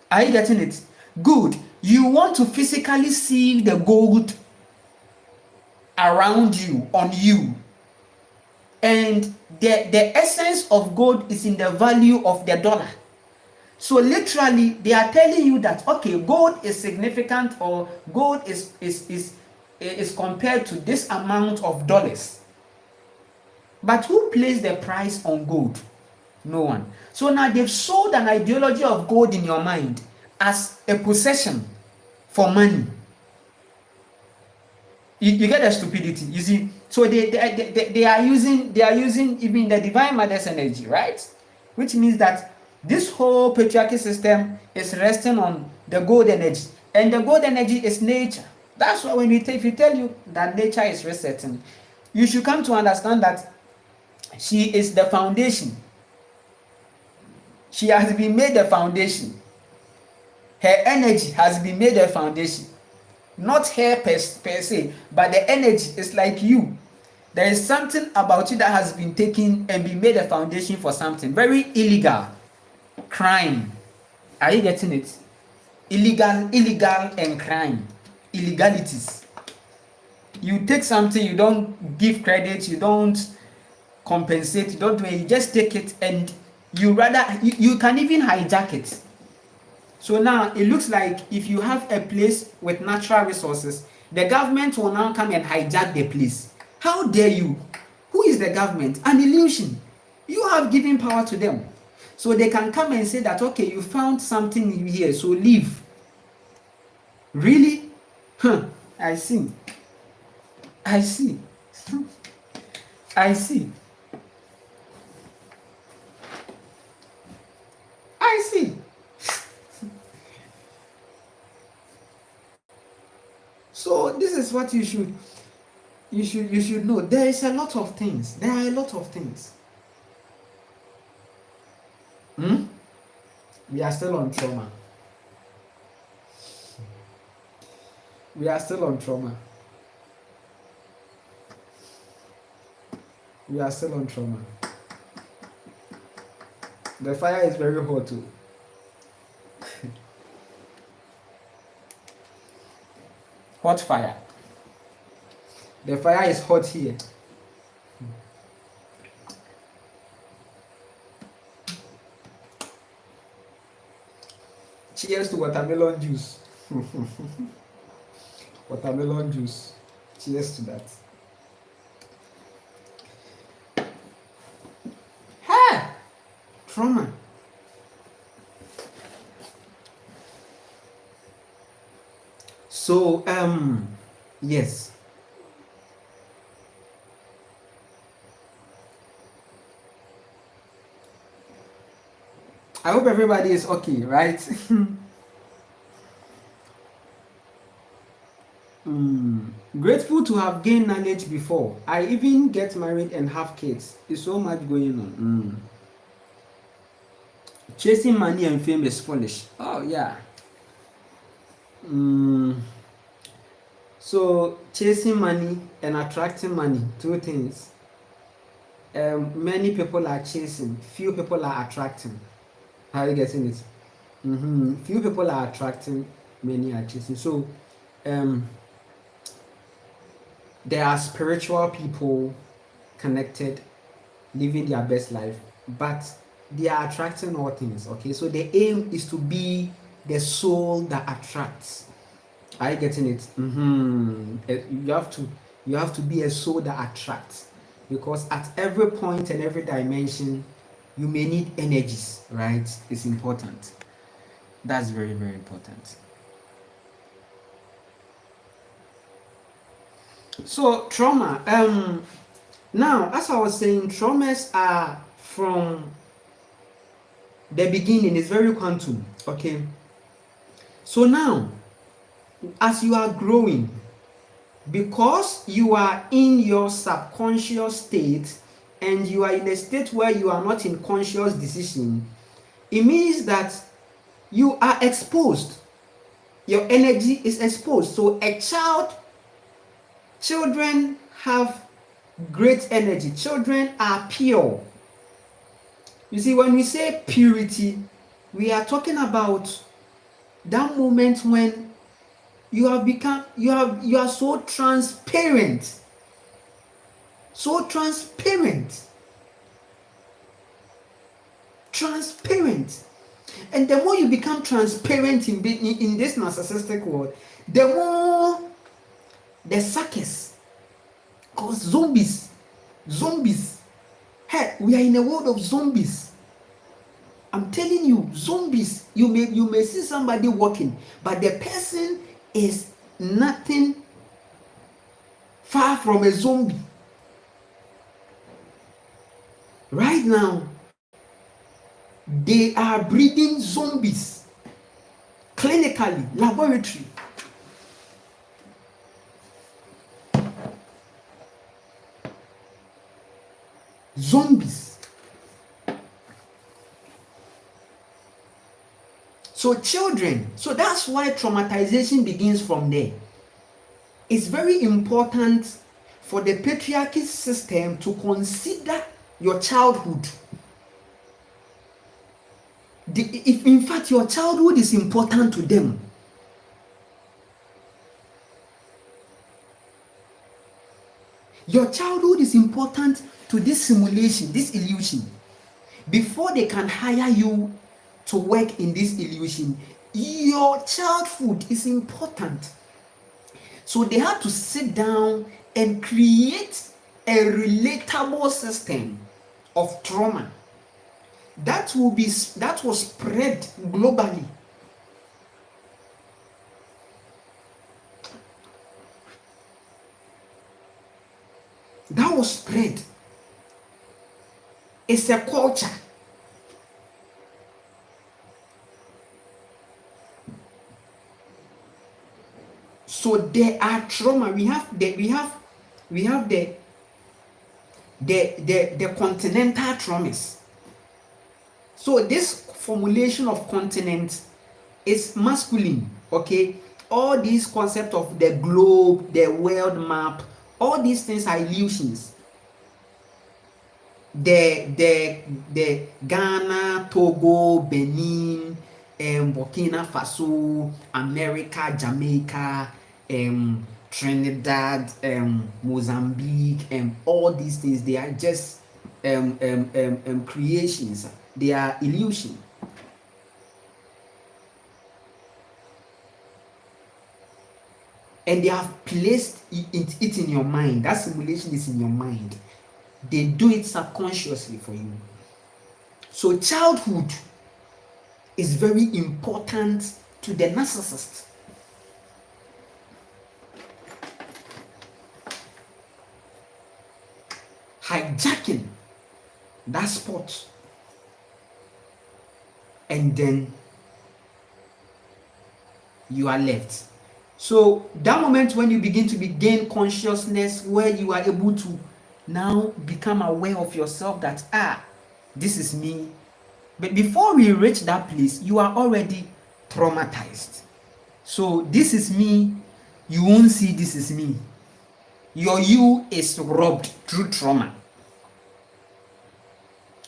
Are you getting it? Good. You want to physically see the gold around you, on you. And the essence of gold is in the value of the dollar. So literally, they are telling you that, okay, gold is significant, or gold is compared to this amount of dollars. But who placed the price on gold? No one. So now they've sold an ideology of gold in your mind as a possession for money. You get the stupidity, you see. So they are using even the divine mother's energy, right? Which means that this whole patriarchy system is resting on the gold energy, and the gold energy is nature. That's why if you tell you that nature is resetting, you should come to understand that she is the foundation. She has been made the foundation. Her energy has been made a foundation. Not her per se, but the energy is like you. There is something about you that has been taken and been made a foundation for something very illegal. Crime. Are you getting it? Illegal and crime. Illegalities. You take something, you don't give credit, you don't compensate, you don't do it, you just take it, and you can even hijack it. So now it looks like if you have a place with natural resources, the government will now come and hijack the place. How dare you? Who is the government? An illusion. You have given power to them. So they can come and say that, okay, you found something here, so leave. Really? Huh. I see. I see. I see. I see. So this is what you should know. There is a lot of things. There are a lot of things. We are still on trauma. We are still on trauma. We are still on trauma. The fire is very hot too. Hot fire. The fire is hot here. Cheers to watermelon juice. Watermelon juice. Cheers to that. Ha! Trauma. So, yes. I hope everybody is okay, right? Grateful to have gained knowledge before. I even get married and have kids. There's so much going on. Chasing money and fame is foolish. Oh, yeah. So, chasing money and attracting money, two things. Many people are chasing, few people are attracting. How are you getting it? Few people are attracting, many are chasing. So, there are spiritual people connected, living their best life, but they are attracting all things. Okay, so the aim is to be the soul that attracts. Are you getting it? You have to be a soul that attracts, because at every point and every dimension you may need energies, right? It's important. That's very, very important. So trauma, now as I was saying, traumas are from the beginning, is very quantum. Okay, so now as you are growing, because you are in your subconscious state and you are in a state where you are not in conscious decision, it means that you are exposed. Your energy is exposed. So children have great energy. Children are pure. You see, when we say purity, we are talking about that moment when you are so transparent. So transparent. And the more you become transparent in this narcissistic world, the more the suckers, cause zombies. Hey, we are in a world of zombies. I'm telling you, zombies. You may see somebody walking, but the person is nothing far from a zombie. Right now, they are breeding zombies clinically, laboratory. Zombies. So children, so that's why traumatization begins from there. It's very important for the patriarchy system to consider your childhood. If in fact your childhood is important to them, your childhood is important to this simulation, this illusion. Before they can hire you to work in this illusion, your childhood is important. So they had to sit down and create a relatable system of trauma that was spread globally. That was spread. It's a culture. So there are trauma. We have the continental traumas. So this formulation of continent is masculine, okay? All these concepts of the globe, the world map, all these things are illusions. The Ghana, Togo, Benin, Burkina Faso, America, Jamaica, Trinidad, Mozambique, and all these things, they are just creations. They are illusion. And they have placed it in your mind. That simulation is in your mind. They do it subconsciously for you. So childhood is very important to the narcissist. Hijacking that spot, and then you are left. So that moment when you begin to gain consciousness, where you are able to now become aware of yourself that this is me. But before we reach that place, you are already traumatized. So this is me, you won't see this is me. Your you is robbed through trauma.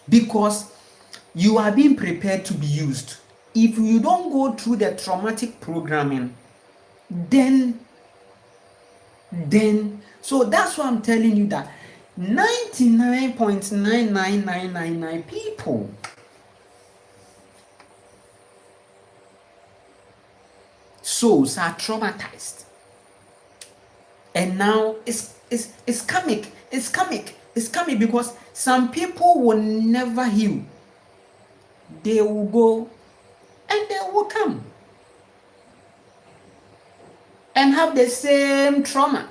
Because you are being prepared to be used. If you don't go through the traumatic programming, then so that's why I'm telling you that 99.99999 people souls are traumatized. And now it's coming because some people will never heal. They will go and they will come and have the same trauma.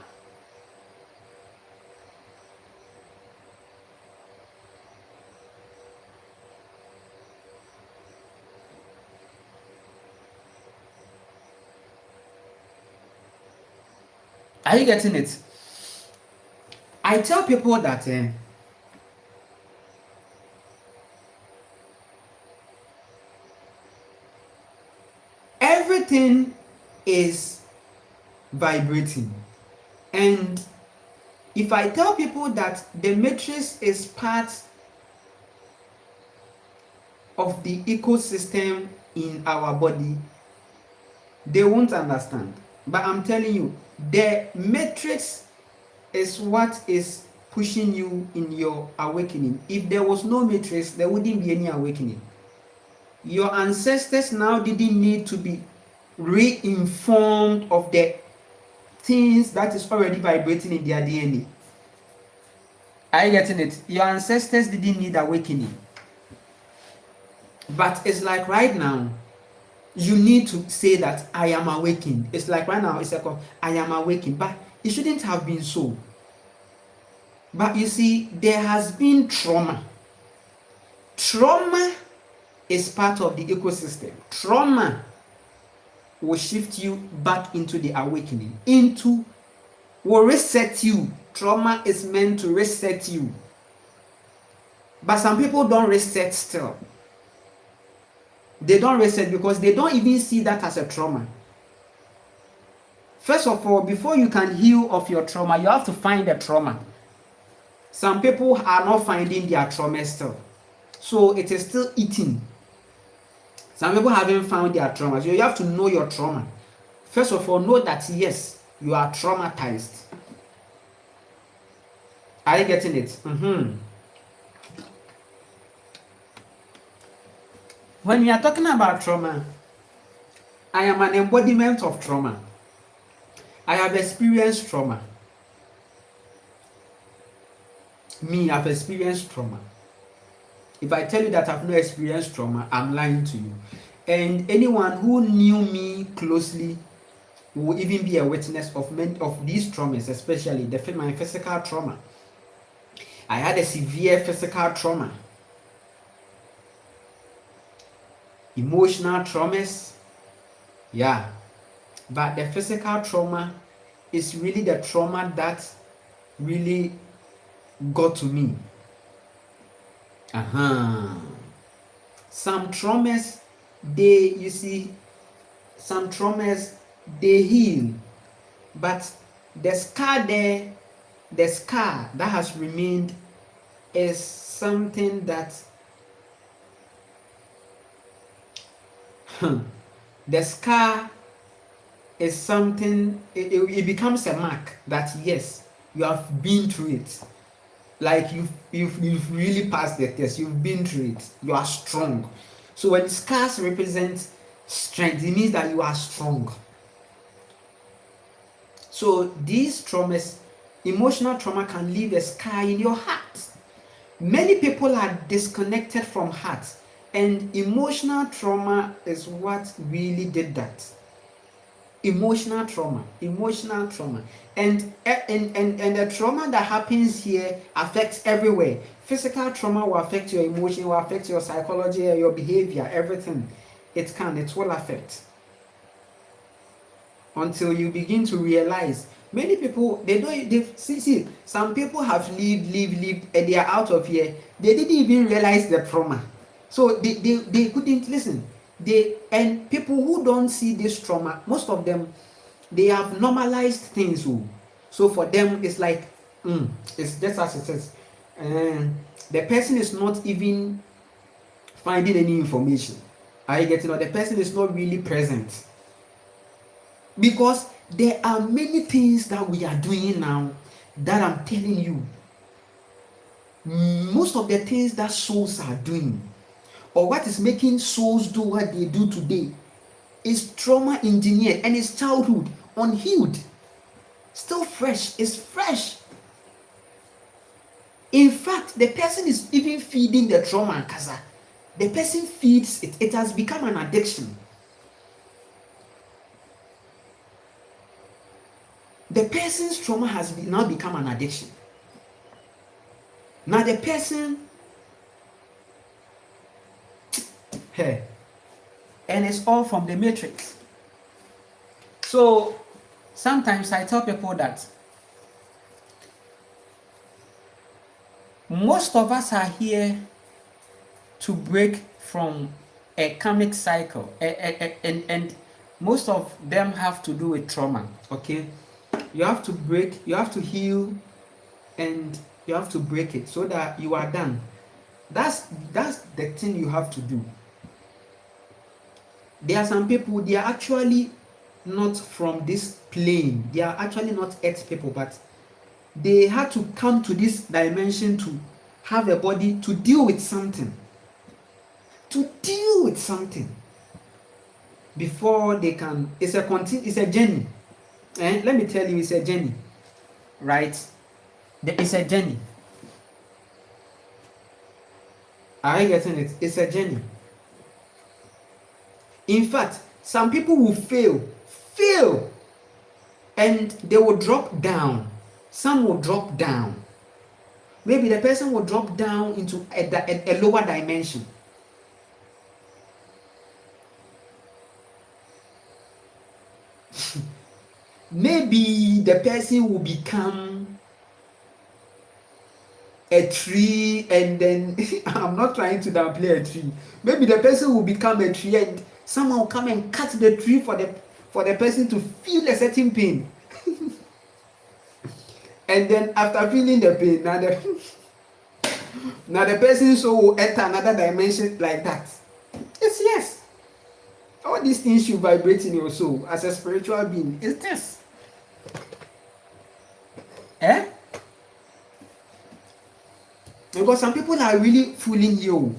Are you getting it? I tell people that everything is vibrating. And if I tell people that the matrix is part of the ecosystem in our body, they won't understand. But I'm telling you, the matrix is what is pushing you in your awakening. If there was no matrix, there wouldn't be any awakening. Your ancestors now didn't need to be re-informed of the things that is already vibrating in their DNA. Are you getting it? Your ancestors didn't need awakening. But it's like right now, you need to say that I am awakened. It's like right now, it's like I am awakened. But it shouldn't have been so. But you see, there has been trauma. Trauma is part of the ecosystem. Trauma will shift you back into the awakening, will reset you. Trauma is meant to reset you. But some people don't reset still. They don't research because they don't even see that as a trauma. First of all, before you can heal of your trauma, you have to find the trauma. Some people are not finding their trauma still, so it is still eating. Some people haven't found their trauma, so you have to know your trauma. First of all, know that yes, you are traumatized. Are you getting it? When we are talking about trauma, I am an embodiment of trauma. I have experienced trauma. Me, I've experienced trauma. If I tell you that I've not experienced trauma, I'm lying to you. And anyone who knew me closely will even be a witness of many of these traumas, especially my physical trauma. I had a severe physical trauma, emotional traumas, yeah. But the physical trauma is really the trauma that really got to me. Some traumas, some traumas, they heal, but the scar that has remained is something that the scar is something, it becomes a mark that yes, you have been through it. Like you've really passed the test, you've been through it, you are strong. So when scars represent strength, it means that you are strong. So these traumas, emotional trauma, can leave a scar in your heart. Many people are disconnected from heart, and emotional trauma is what really did that. Emotional trauma, and the trauma that happens here affects everywhere. Physical trauma will affect your emotion, will affect your psychology, your behavior, everything. It will affect, until you begin to realize. Many people, they see some people have lived and they are out of here. They didn't even realize the trauma, so they couldn't listen. And people who don't see this trauma, most of them, they have normalized things. So for them it's like it's just as it is, and the person is not even finding any information. Are you getting? Or the person is not really present, because there are many things that we are doing now that I'm telling you, most of the things that souls are doing, or what is making souls do what they do today, is trauma engineered, and it's childhood unhealed, still fresh. It's fresh. In fact, the person is even feeding the trauma. The person feeds it. It has become an addiction. The person's trauma has now become an addiction. Now the person, and it's all from the matrix. So sometimes I tell people that most of us are here to break from a karmic cycle, and most of them have to do with trauma. Okay, you have to break, you have to heal, and you have to break it so that you are done. That's the thing you have to do. There are some people, they are actually not from this plane. They are actually not earth people, but they had to come to this dimension to have a body to deal with something. Before they can, it's a journey. And let me tell you, it's a journey, right? It's a journey. Are you getting it? It's a journey. In fact, some people will fail, and they will drop down. Some will drop down. Maybe the person will drop down into a lower dimension. Maybe the person will become a tree, and then I'm not trying to downplay a tree. Maybe the person will become a tree and someone will come and cut the tree for the person to feel a certain pain. And then after feeling the pain, now the person's soul will enter another dimension like that. Yes. All these things should vibrate in your soul as a spiritual being. It's this. Because some people are really fooling you.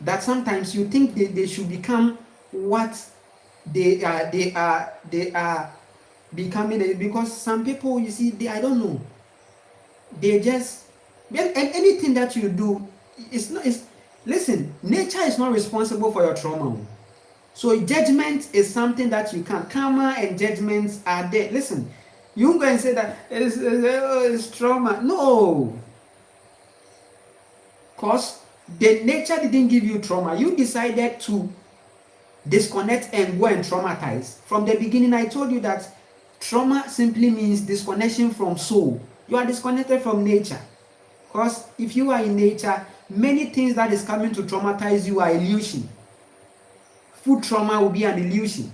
That sometimes you think they should become what they are becoming. Because some people, you see, I don't know. They just, and anything that you do, listen, nature is not responsible for your trauma. So judgment is something that you can't. Karma and judgments are there. Listen, you won't go and say that it's trauma. No. Because the nature didn't give you trauma. You decided to disconnect and go and traumatize. From the beginning, I told you that trauma simply means disconnection from soul. You are disconnected from nature. Because if you are in nature, many things that is coming to traumatize you are illusion. Food trauma will be an illusion,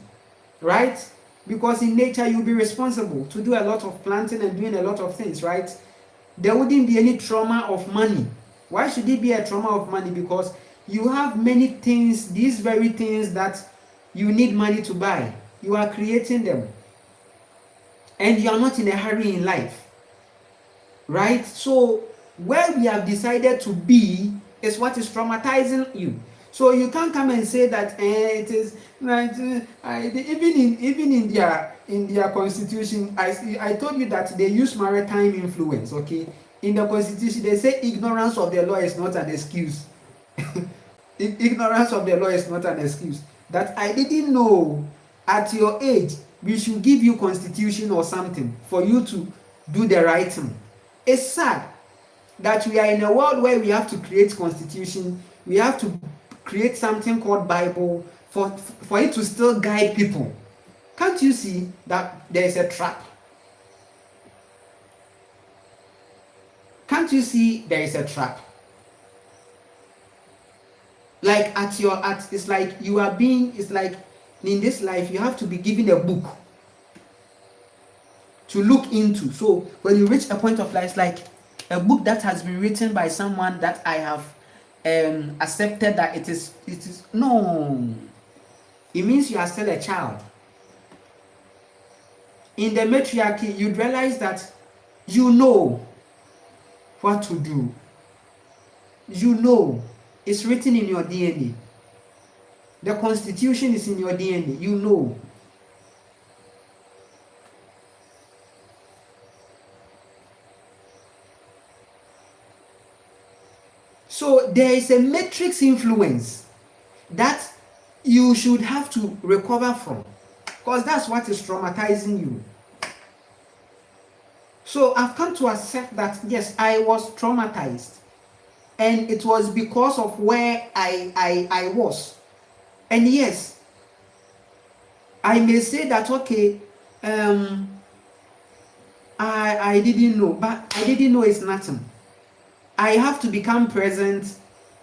right? Because in nature, you'll be responsible to do a lot of planting and doing a lot of things, right? There wouldn't be any trauma of money. Why should it be a trauma of money? Because you have many things, these very things that you need money to buy. You are creating them. And you are not in a hurry in life, right? So where we have decided to be is what is traumatizing you. So you can't come and say that it is like even in their constitution. I told you that they use maritime influence. Okay, in the constitution they say ignorance of the law is not an excuse. Ignorance of the law is not an excuse. That I didn't know at your age we should give you constitution or something for you to do the right thing. It's sad that we are in a world where we have to create constitution. We have to create something called Bible for it to still guide people. Can't you see that there is a trap? Can't you see there is a trap? Like it's like you are being, it's like in this life you have to be given a book to look into. So when you reach a point of life, it's like a book that has been written by someone that I have accepted that it is no. It means you are still a child. In the matriarchy, you'd realize that you know what to do. You know, it's written in your DNA. The constitution is in your DNA. You know. So there is a matrix influence that you should have to recover from, because that's what is traumatizing you. So I've come to accept that yes, I was traumatized, and it was because of where I was. And yes, I may say that okay, I didn't know, but I didn't know it's nothing. I have to become present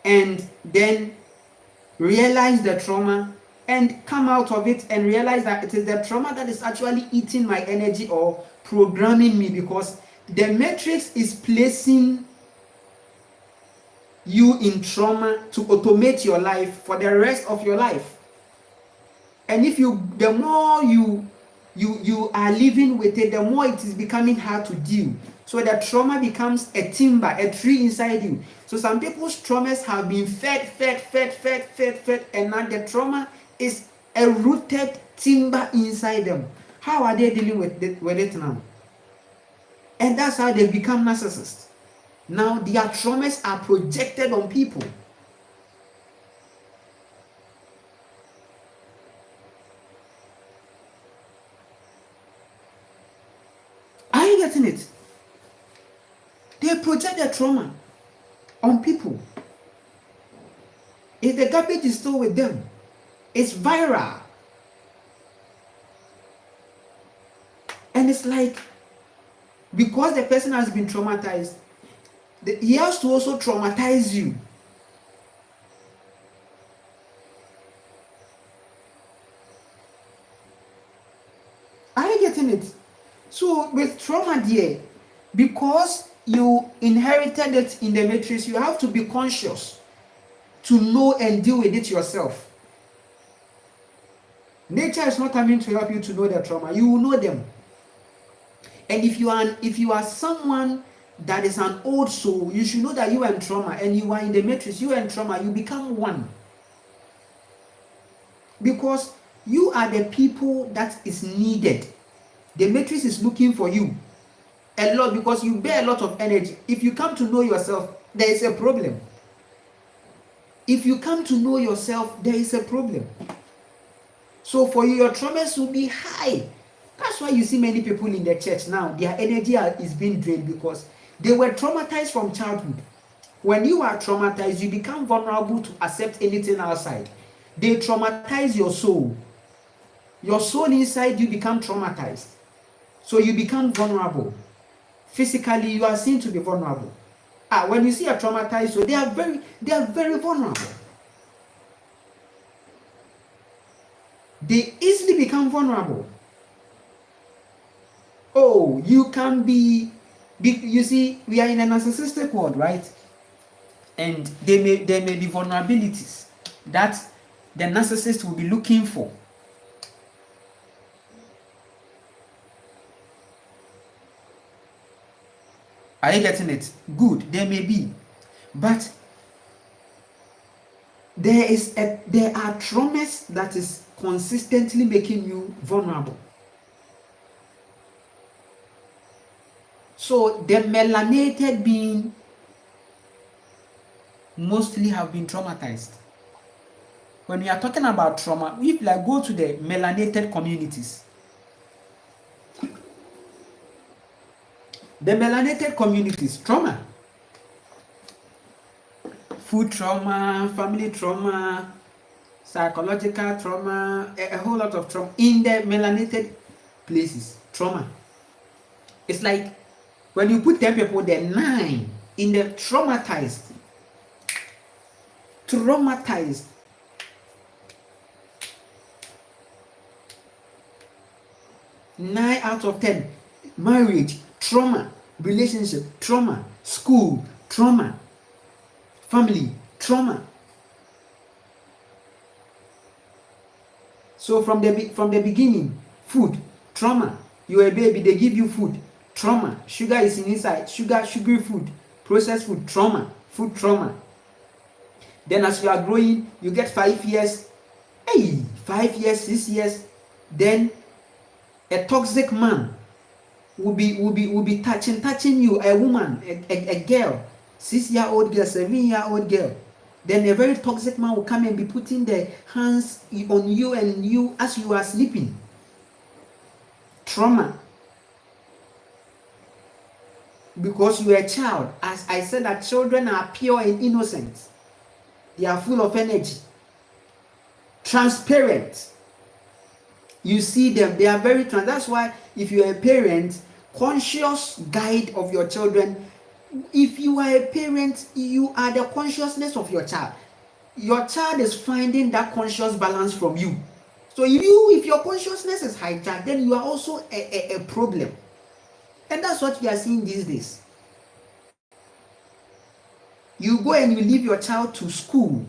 and then realize the trauma and come out of it and realize that it is the trauma that is actually eating my energy or programming me, because the matrix is placing you in trauma to automate your life for the rest of your life. And if the more you are living with it, the more it is becoming hard to deal. So the trauma becomes a timber, a tree inside you. So some people's traumas have been fed, and now the trauma is a rooted timber inside them. How are they dealing with it now? And that's how they become narcissists. Now their traumas are projected on people. Are you getting it? They project their trauma on people. If the garbage is still with them, it's viral. And it's like, because the person has been traumatized, he has to also traumatize you. Are you getting it? So with trauma there, because you inherited it in the matrix, you have to be conscious to know and deal with it yourself. Nature is not coming to help you to know the trauma. You will know them. And if you are someone that is an old soul, you should know that you are in trauma, and you are in the matrix, you are in trauma, you become one. Because you are the people that is needed. The matrix is looking for you a lot because you bear a lot of energy. If you come to know yourself, there is a problem. If you come to know yourself, there is a problem. So for you, your traumas will be high. That's why you see many people in the church now, their energy is being drained because they were traumatized from childhood. When you are traumatized, you become vulnerable to accept anything outside. They traumatize your soul. Your soul inside you become traumatized. So you become vulnerable. Physically, you are seen to be vulnerable. When you see a traumatized soul, they are very vulnerable. They easily become vulnerable. Oh, you can be you see, we are in a narcissistic world, right? And there may be vulnerabilities that the narcissist will be looking for. Are you getting it? Good, there may be. But there are traumas that is consistently making you vulnerable. So the melanated being mostly have been traumatized. When we are talking about trauma, if like go to the melanated communities, trauma, food trauma, family trauma, psychological trauma, a whole lot of trauma in the melanated places. Trauma. It's like when you put 10 people, there 9 in the traumatized. 9 out of 10. Marriage, trauma. Relationship, trauma. School, trauma. Family, trauma. So from the beginning, food, trauma. You are a baby, they give you food, trauma. Sugar is inside, sugary food, processed food, trauma. Food trauma. Then as you are growing, you get 5 years, 5 years, 6 years, then a toxic man will be touching you, a woman, a girl, 6-year-old girl, 7-year-old girl. Then a very toxic man will come and be putting their hands on you and you as you are sleeping. Trauma. Because you are a child. As I said, that children are pure and innocent. They are full of energy. Transparent. You see them, they are very transparent. That's why if you are a parent, conscious guide of your children. If you are a parent, you are the consciousness of your child. Your child is finding that conscious balance from you. So if your consciousness is hijacked, then you are also a problem. And that's what we are seeing these days. You go and you leave your child to school.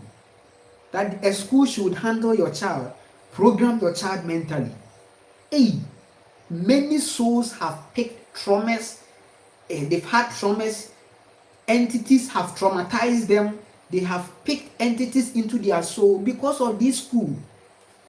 That a school should handle your child, program your child mentally. Many souls have picked traumas. They've had traumas. Entities have traumatized them. They have picked entities into their soul because of this school.